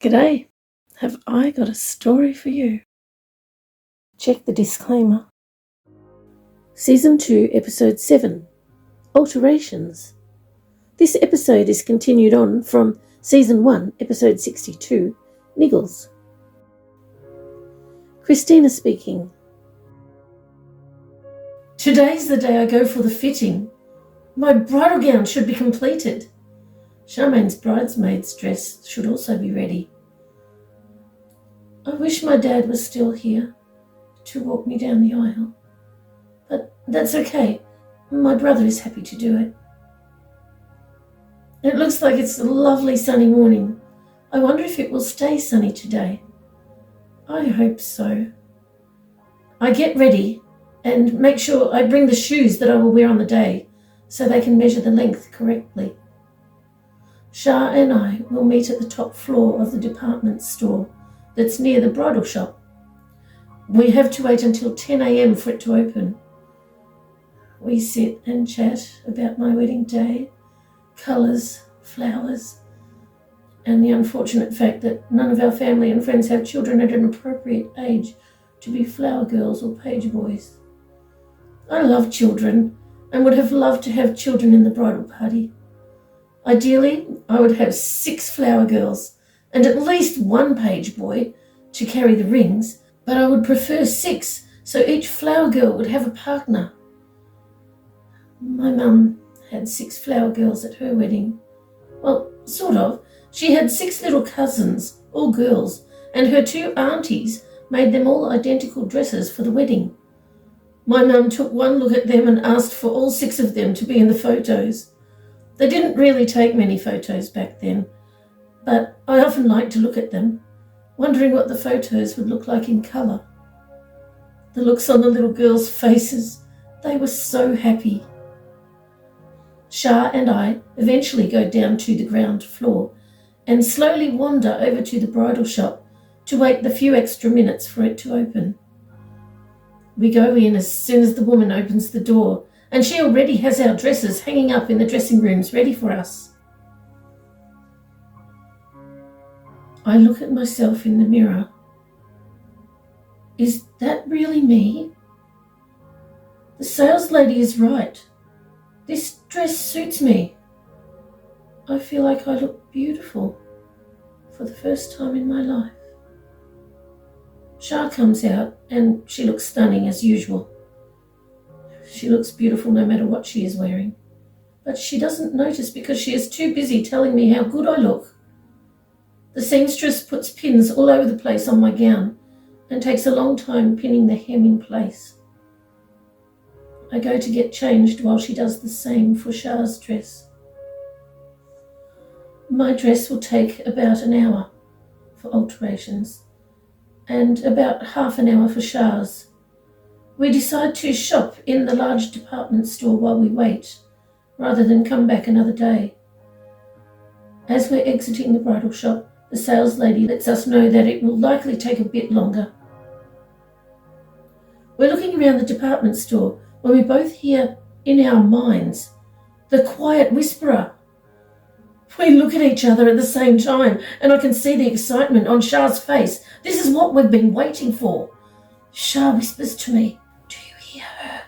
G'day, have I got a story for you? Check the disclaimer. Season 2, Episode 7, Alterations. This episode is continued on from Season 1, Episode 62, Niggles. Christina speaking. Today's the day I go for the fitting. My bridal gown should be completed. Charmaine's bridesmaid's dress should also be ready. I wish my dad was still here to walk me down the aisle. But that's okay. My brother is happy to do it. It looks like it's a lovely sunny morning. I wonder if it will stay sunny today. I hope so. I get ready and make sure I bring the shoes that I will wear on the day so they can measure the length correctly. Shah and I will meet at the top floor of the department store that's near the bridal shop. We have to wait until 10 a.m. for it to open. We sit and chat about my wedding day, colours, flowers, and the unfortunate fact that none of our family and friends have children at an appropriate age to be flower girls or page boys. I love children and would have loved to have children in the bridal party. Ideally, I would have 6 flower girls and at least 1 page boy to carry the rings, but I would prefer 6 so each flower girl would have a partner. My mum had 6 flower girls at her wedding. Well, sort of. She had 6 little cousins, all girls, and her 2 aunties made them all identical dresses for the wedding. My mum took one look at them and asked for all 6 of them to be in the photos. They didn't really take many photos back then, but I often liked to look at them, wondering what the photos would look like in colour. The looks on the little girls' faces, they were so happy. Shah and I eventually go down to the ground floor and slowly wander over to the bridal shop to wait the few extra minutes for it to open. We go in as soon as the woman opens the door, and she already has our dresses hanging up in the dressing rooms ready for us. I look at myself in the mirror. Is that really me? The sales lady is right. This dress suits me. I feel like I look beautiful for the first time in my life. Shah comes out and she looks stunning as usual. She looks beautiful no matter what she is wearing, but she doesn't notice because she is too busy telling me how good I look. The seamstress puts pins all over the place on my gown and takes a long time pinning the hem in place. I go to get changed while she does the same for Shah's dress. My dress will take about an hour for alterations and about half an hour for Shah's. We decide to shop in the large department store while we wait, rather than come back another day. As we're exiting the bridal shop, the sales lady lets us know that it will likely take a bit longer. We're looking around the department store when we both hear, in our minds, the quiet whisperer. We look at each other at the same time, and I can see the excitement on Shah's face. This is what we've been waiting for. Shah whispers to me, "Do you hear her?"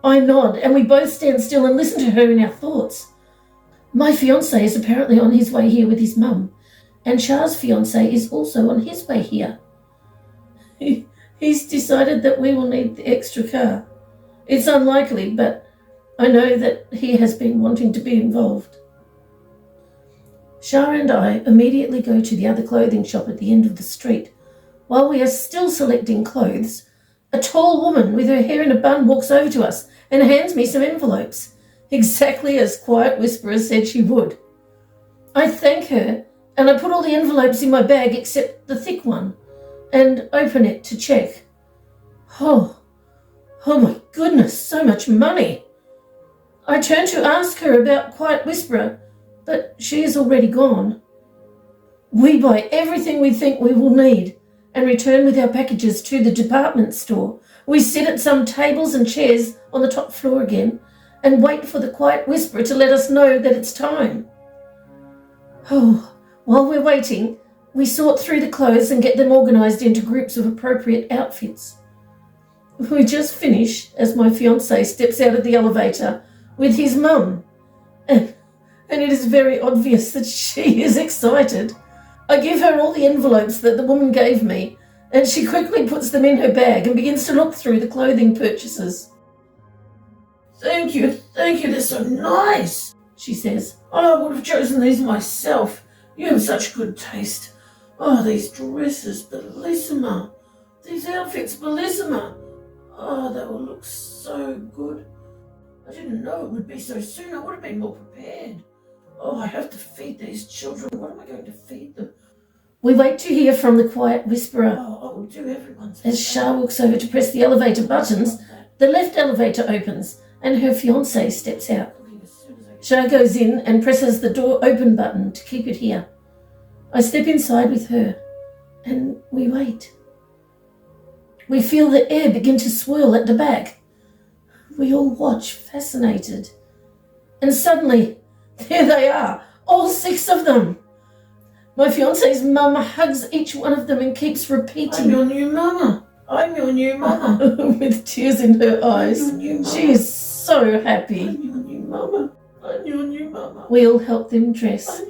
I nod, and we both stand still and listen to her in our thoughts. My fiancé is apparently on his way here with his mum, and Shah's fiancé is also on his way here. He's decided that we will need the extra car. It's unlikely, but I know that he has been wanting to be involved. Shah and I immediately go to the other clothing shop at the end of the street. While we are still selecting clothes, a tall woman with her hair in a bun walks over to us and hands me some envelopes, exactly as Quiet Whisperer said she would. I thank her, and I put all the envelopes in my bag except the thick one, and open it to check. Oh my goodness, so much money! I turn to ask her about Quiet Whisperer, but she is already gone. We buy everything we think we will need and return with our packages to the department store. We sit at some tables and chairs on the top floor again and wait for the Quiet Whisperer to let us know that it's time. Oh, while we're waiting, We sort through the clothes and get them organised into groups of appropriate outfits. We just finish as my fiancé steps out of the elevator with his mum, and it is very obvious that she is excited. I give her all the envelopes that the woman gave me, and she quickly puts them in her bag and begins to look through the clothing purchases. Thank you, they're so nice, she says. I would have chosen these myself. You have such good taste. Oh, these dresses, bellissima. These outfits, bellissima. Oh, they will look so good. I didn't know it would be so soon. I would have been more prepared. Oh, I have to feed these children. What am I going to feed them? We wait to hear from the quiet whisperer. Oh, I will do everyone's. As Shah walks over to press the elevator buttons, the left elevator opens and her fiancé steps out. Shah goes in and presses the door open button to keep it here. I step inside with her and we wait. We feel the air begin to swirl at the back. We all watch, fascinated. And suddenly, there they are, all 6 of them. My fiancé's mum hugs each one of them and keeps repeating, I'm your new mama. I'm your new mama. With tears in her eyes. She is so happy. I'm your new mama. I'm your new mama. We all help them dress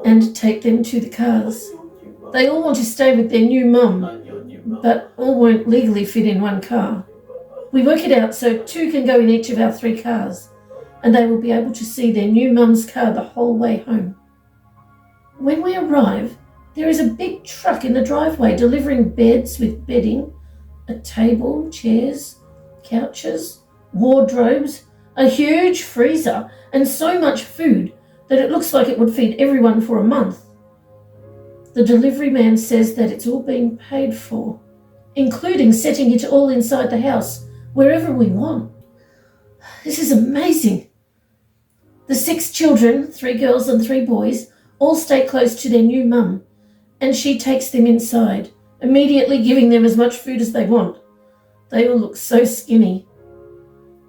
and take them to the cars. They all want to stay with their new mum, but all won't legally fit in one car. We work it out so 2 can go in each of our 3 cars, and they will be able to see their new mum's car the whole way home. When we arrive, there is a big truck in the driveway delivering beds with bedding, a table, chairs, couches, wardrobes, a huge freezer, and so much food that it looks like it would feed everyone for a month. The delivery man says that it's all being paid for, including setting it all inside the house, wherever we want. This is amazing. The 6 children, 3 girls and 3 boys, all stay close to their new mum, and she takes them inside, immediately giving them as much food as they want. They all look so skinny.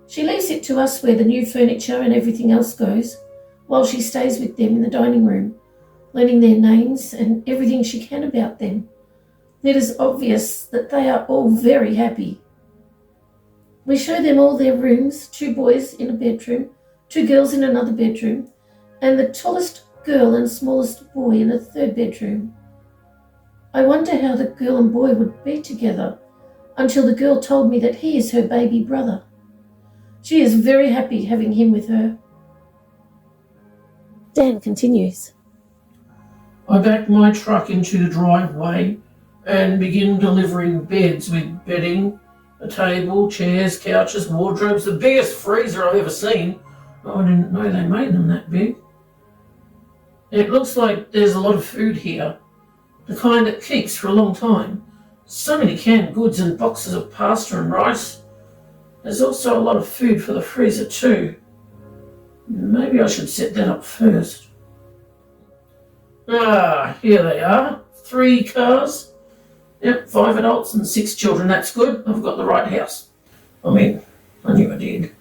She leaves it to us where the new furniture and everything else goes, while she stays with them in the dining room, learning their names and everything she can about them. It is obvious that they are all very happy. We show them all their rooms, 2 boys in a bedroom, 2 girls in another bedroom, and the tallest girl and smallest boy in a 3rd bedroom. I wonder how the girl and boy would be together, until the girl told me that he is her baby brother. She is very happy having him with her. Dan continues. I back my truck into the driveway and begin delivering beds with bedding, a table, chairs, couches, wardrobes, the biggest freezer I've ever seen. Oh, I didn't know they made them that big. It looks like there's a lot of food here, the kind that keeps for a long time. So many canned goods and boxes of pasta and rice. There's also a lot of food for the freezer too. Maybe I should set that up first. Here they are. 3 cars. Yep, 5 adults and 6 children. That's good. I've got the right house. I mean, I knew I did.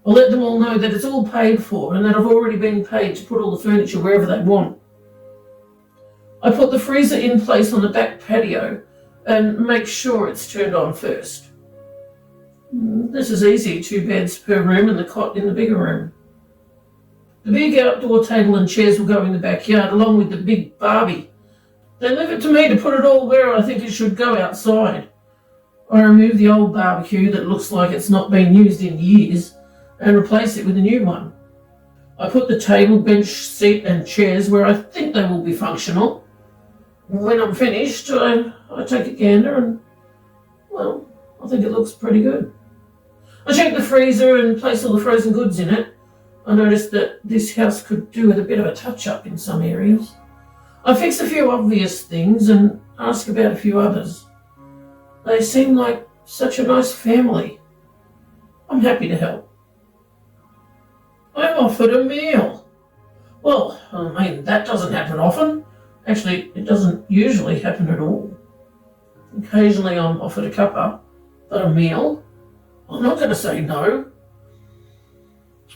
I'll let them all know that it's all paid for and that I've already been paid to put all the furniture wherever they want. I put the freezer in place on the back patio and make sure it's turned on first. This is easy, 2 beds per room and the cot in the bigger room. The big outdoor table and chairs will go in the backyard along with the big Barbie. They leave it to me to put it all where I think it should go outside. I remove the old barbecue that looks like it's not been used in years and replace it with a new one. I put the table, bench, seat and chairs where I think they will be functional. When I'm finished, I take a gander and, well, I think it looks pretty good. I check the freezer and place all the frozen goods in it. I noticed that this house could do with a bit of a touch-up in some areas. I fix a few obvious things and ask about a few others. They seem like such a nice family. I'm happy to help. I'm offered a meal. Well, I mean, that doesn't happen often. Actually, it doesn't usually happen at all. Occasionally I'm offered a cuppa, but a meal? I'm not going to say no.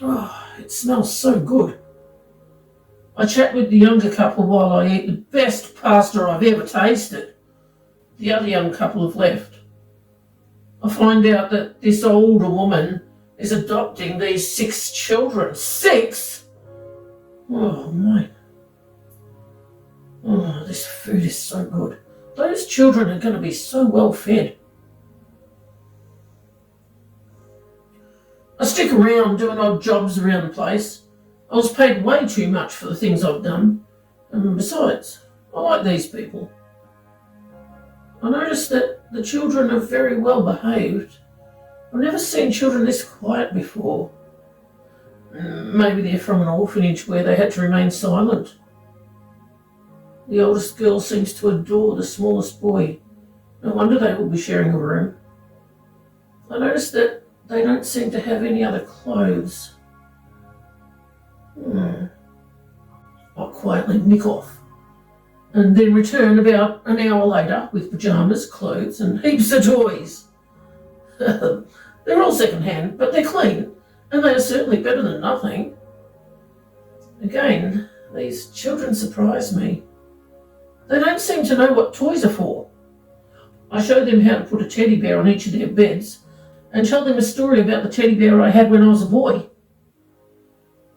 Oh, it smells so good. I chat with the younger couple while I eat the best pasta I've ever tasted. The other young couple have left. I find out that this older woman is adopting these 6 children. 6? Oh, my. Oh, this food is so good. Those children are going to be so well fed. I stick around doing odd jobs around the place. I was paid way too much for the things I've done. And besides, I like these people. I noticed that the children are very well behaved. I've never seen children this quiet before. Maybe they're from an orphanage where they had to remain silent. The oldest girl seems to adore the smallest boy. No wonder they will be sharing a room. I noticed that they don't seem to have any other clothes. I'll quietly nick off and then return about an hour later with pyjamas, clothes and heaps of toys. They're all second-hand, but they're clean, and they are certainly better than nothing. Again, these children surprise me. They don't seem to know what toys are for. I show them how to put a teddy bear on each of their beds and tell them a story about the teddy bear I had when I was a boy.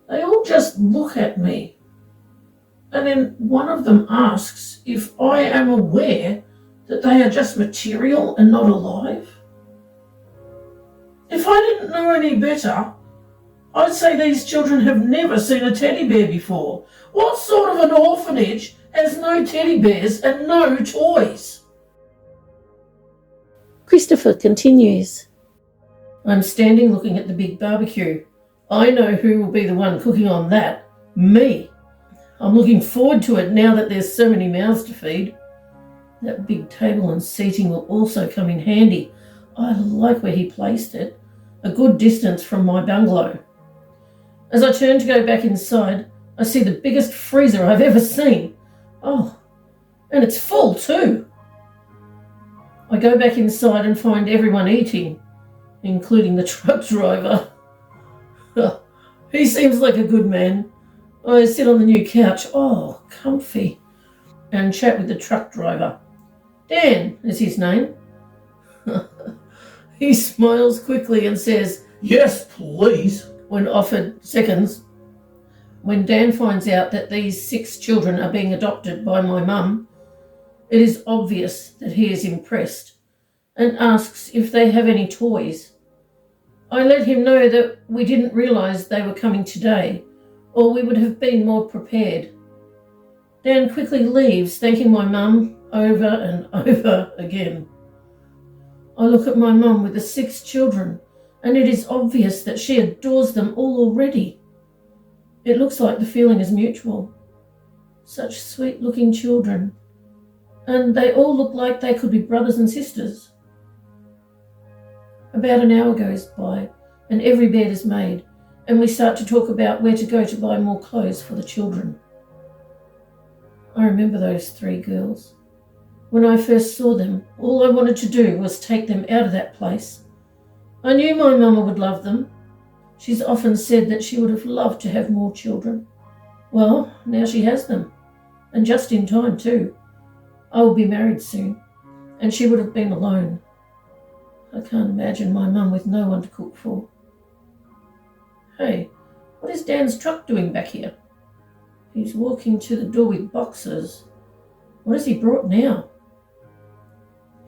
They all just look at me. And then one of them asks if I am aware that they are just material and not alive. If I didn't know any better, I'd say these children have never seen a teddy bear before. What sort of an orphanage has no teddy bears and no toys? Christopher continues. I'm standing looking at the big barbecue. I know who will be the one cooking on that. Me. I'm looking forward to it now that there's so many mouths to feed. That big table and seating will also come in handy. I like where he placed it, a good distance from my bungalow. As I turn to go back inside, I see the biggest freezer I've ever seen. Oh, and it's full too. I go back inside and find everyone eating, including the truck driver. He seems like a good man. I sit on the new couch, comfy, and chat with the truck driver. Dan is his name. He smiles quickly and says, "Yes, please," when offered seconds. When Dan finds out that these 6 children are being adopted by my mum, it is obvious that he is impressed and asks if they have any toys. I let him know that we didn't realise they were coming today, or we would have been more prepared. Dan quickly leaves, thanking my mum over and over again. I look at my mum with the 6 children, and it is obvious that she adores them all already. It looks like the feeling is mutual. Such sweet-looking children, and they all look like they could be brothers and sisters. About an hour goes by, and every bed is made, and we start to talk about where to go to buy more clothes for the children. I remember those 3 girls. When I first saw them, all I wanted to do was take them out of that place. I knew my mama would love them. She's often said that she would have loved to have more children. Well, now she has them, and just in time too. I will be married soon, and she would have been alone. I can't imagine my mum with no one to cook for. Hey, what is Dan's truck doing back here? He's walking to the door with boxes. What has he brought now?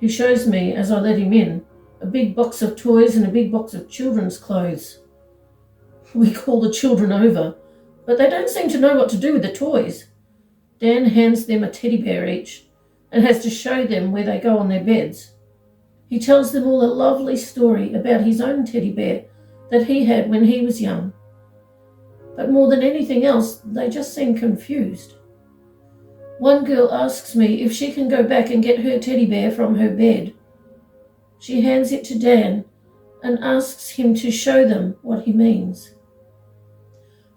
He shows me, as I let him in, a big box of toys and a big box of children's clothes. We call the children over, but they don't seem to know what to do with the toys. Dan hands them a teddy bear each and has to show them where they go on their beds. He tells them all a lovely story about his own teddy bear that he had when he was young. But more than anything else, they just seem confused. One girl asks me if she can go back and get her teddy bear from her bed. She hands it to Dan and asks him to show them what he means.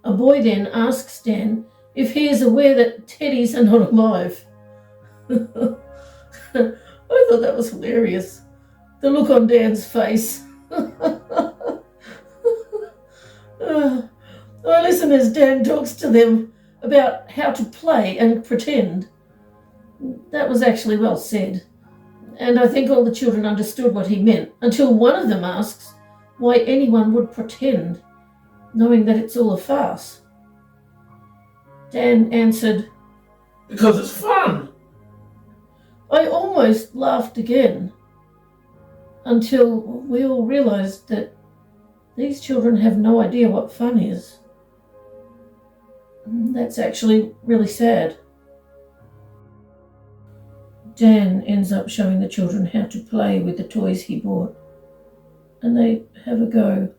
A boy then asks Dan if he is aware that teddies are not alive. I thought that was hilarious. The look on Dan's face. I listen as Dan talks to them about how to play and pretend. That was actually well said, and I think all the children understood what he meant until one of them asks why anyone would pretend, knowing that it's all a farce. Dan answered, Because it's fun. I almost laughed again, until we all realised that these children have no idea what fun is. That's actually really sad. Dan ends up showing the children how to play with the toys he bought, and they have a go,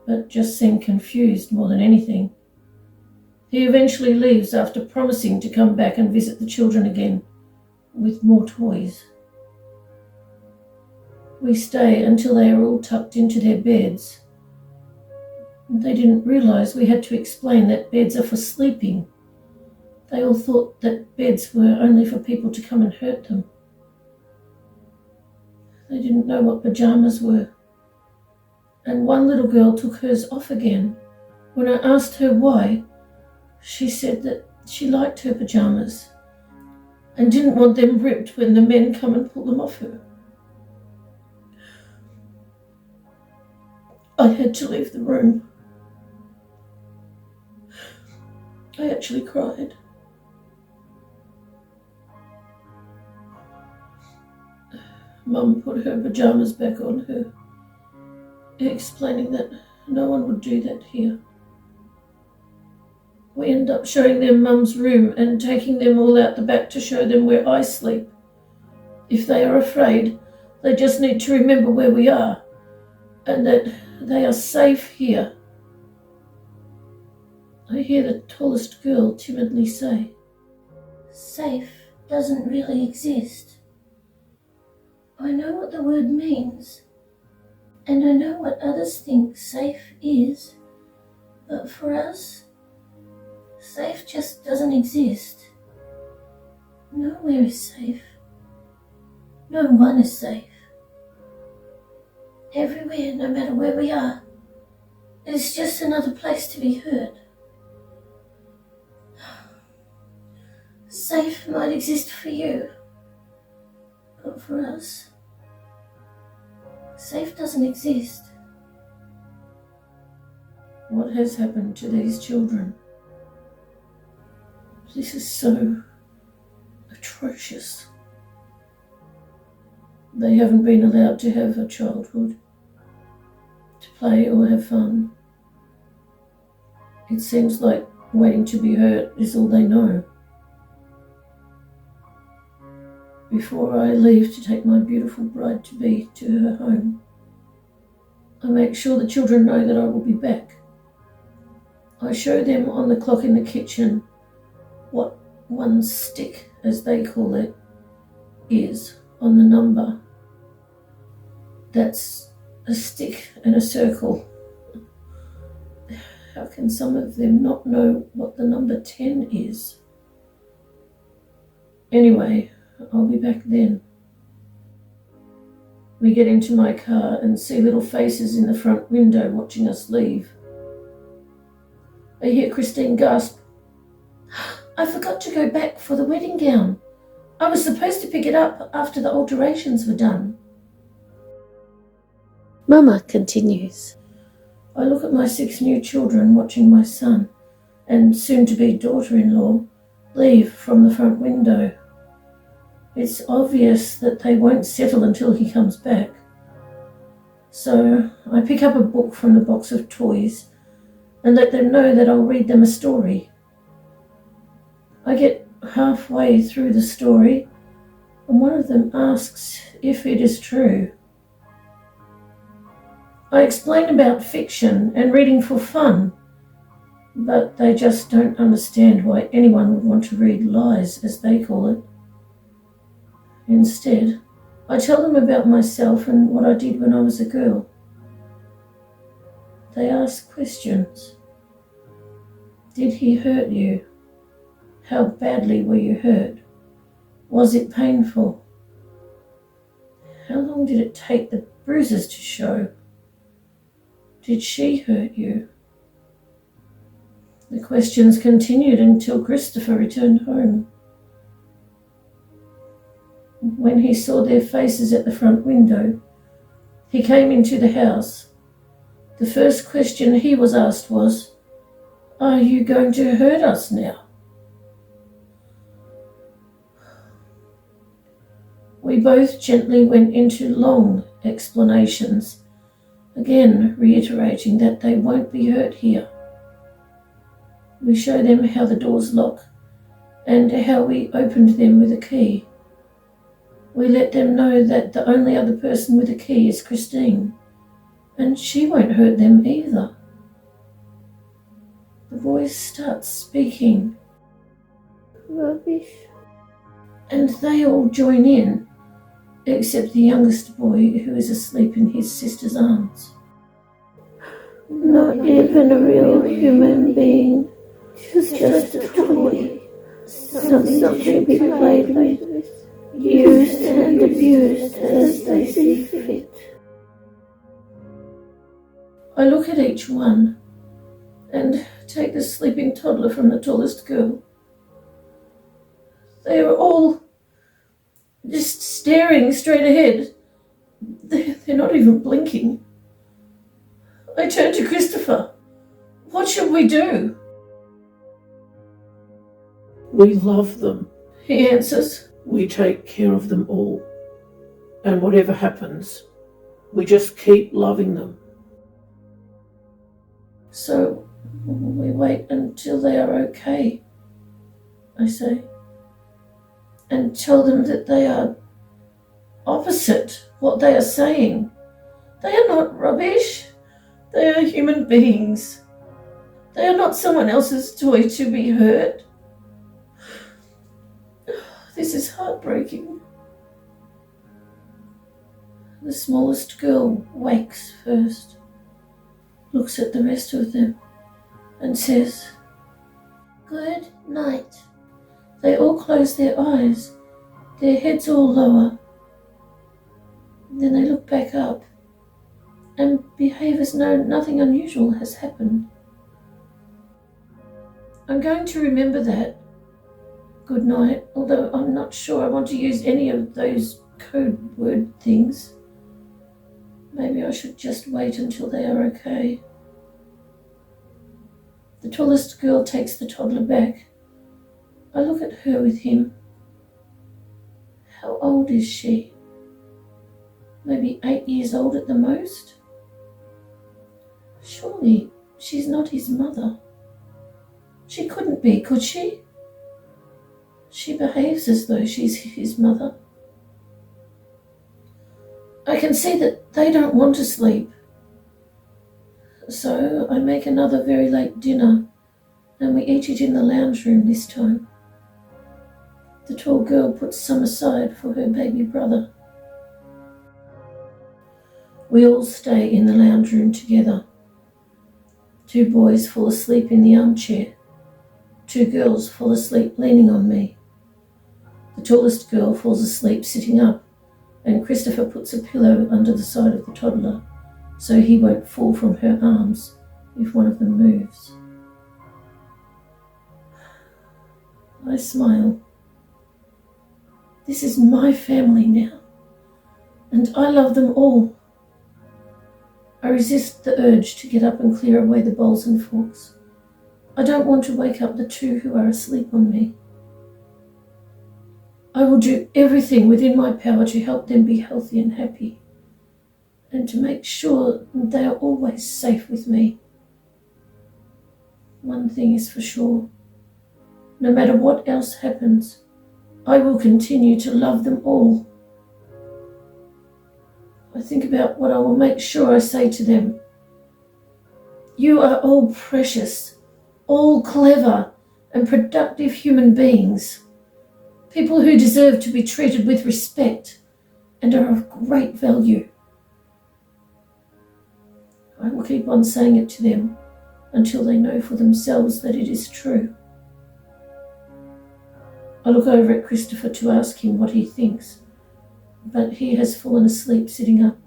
but just seem confused more than anything. He eventually leaves after promising to come back and visit the children again with more toys. We stay until they are all tucked into their beds. They didn't realise we had to explain that beds are for sleeping. They all thought that beds were only for people to come and hurt them. They didn't know what pyjamas were. And one little girl took hers off again. When I asked her why, she said that she liked her pyjamas and didn't want them ripped when the men come and pull them off her. I had to leave the room. I actually cried. Mum put her pyjamas back on her, explaining that no one would do that here. We end up showing them Mum's room and taking them all out the back to show them where I sleep. If they are afraid, they just need to remember where we are and that they are safe here. I hear the tallest girl timidly say, "Safe doesn't really exist. I know what the word means, and I know what others think safe is, but for us, safe just doesn't exist. Nowhere is safe. No one is safe. Everywhere, no matter where we are, is just another place to be hurt. Safe might exist for you, but for us, safe doesn't exist." What has happened to these children? This is so atrocious. They haven't been allowed to have a childhood, to play or have fun. It seems like waiting to be hurt is all they know. Before I leave to take my beautiful bride-to-be to her home, I make sure the children know that I will be back. I show them on the clock in the kitchen what one stick, as they call it, is on the number. That's a stick and a circle. How can some of them not know what the number 10 is? Anyway, I'll be back then. We get into my car and see little faces in the front window watching us leave. I hear Christine gasp, "I forgot to go back for the wedding gown. I was supposed to pick it up after the alterations were done." Mama continues. I look at my 6 new children watching my son and soon-to-be daughter-in-law leave from the front window. It's obvious that they won't settle until he comes back. So I pick up a book from the box of toys and let them know that I'll read them a story. I get halfway through the story and one of them asks if it is true. I explain about fiction and reading for fun, but they just don't understand why anyone would want to read lies, as they call it. Instead, I tell them about myself and what I did when I was a girl. They ask questions. Did he hurt you? How badly were you hurt? Was it painful? How long did it take the bruises to show? Did she hurt you? The questions continued until Christopher returned home. When he saw their faces at the front window, he came into the house. The first question he was asked was, "Are you going to hurt us now?" We both gently went into long explanations, again reiterating that they won't be hurt here. We show them how the doors lock and how we opened them with a key. We let them know that the only other person with a key is Christine, and she won't hurt them either. The voice starts speaking. Rubbish. And they all join in, except the youngest boy who is asleep in his sister's arms. Not even a real human being, just a toy, something to be played with, used and abused as they see fit. I look at each one and take the sleeping toddler from the tallest girl. They are all just staring straight ahead. They're not even blinking. I turn to Christopher. What should we do? We love them. He answers. We take care of them all. And whatever happens, we just keep loving them. So we wait until they are okay, I say, and tell them that they are opposite what they are saying. They are not rubbish. They are human beings. They are not someone else's toy to be hurt. This is heartbreaking. The smallest girl wakes first, looks at the rest of them, and says, "Good night." They all close their eyes, their heads all lower. Then they look back up and behave as though nothing unusual has happened. I'm going to remember that. Good night, although I'm not sure I want to use any of those code word things. Maybe I should just wait until they are okay. The tallest girl takes the toddler back. I look at her with him. How old is she? Maybe 8 years old at the most? Surely she's not his mother. She couldn't be, could she? She behaves as though she's his mother. I can see that they don't want to sleep. So I make another very late dinner, and we eat it in the lounge room this time. The tall girl puts some aside for her baby brother. We all stay in the lounge room together. 2 boys fall asleep in the armchair. 2 girls fall asleep leaning on me. The tallest girl falls asleep sitting up, and Christopher puts a pillow under the side of the toddler so he won't fall from her arms if one of them moves. I smile. This is my family now, and I love them all. I resist the urge to get up and clear away the bowls and forks. I don't want to wake up the 2 who are asleep on me. I will do everything within my power to help them be healthy and happy, and to make sure they are always safe with me. One thing is for sure. No matter what else happens, I will continue to love them all. I think about what I will make sure I say to them. You are all precious, all clever and productive human beings. People who deserve to be treated with respect and are of great value. I will keep on saying it to them until they know for themselves that it is true. I look over at Christopher to ask him what he thinks, but he has fallen asleep sitting up.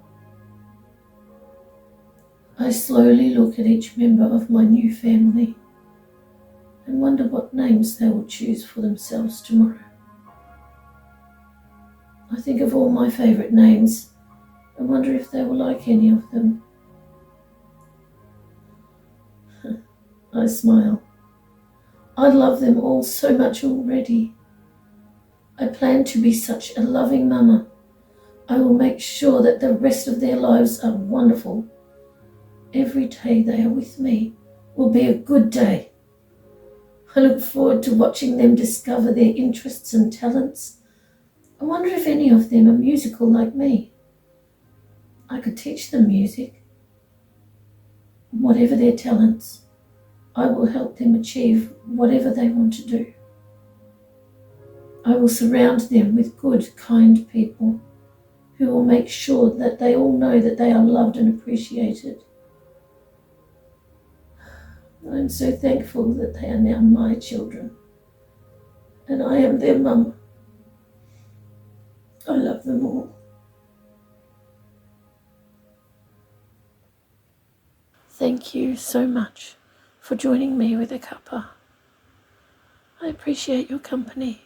I slowly look at each member of my new family. and wonder what names they will choose for themselves tomorrow. I think of all my favourite names and wonder if they will like any of them. I smile. I love them all so much already. I plan to be such a loving mama. I will make sure that the rest of their lives are wonderful. Every day they are with me will be a good day. I look forward to watching them discover their interests and talents. I wonder if any of them are musical like me. I could teach them music. Whatever their talents, I will help them achieve whatever they want to do. I will surround them with good, kind people who will make sure that they all know that they are loved and appreciated. I am so thankful that they are now my children, and I am their mum. I love them all. Thank you so much for joining me with a cuppa. I appreciate your company.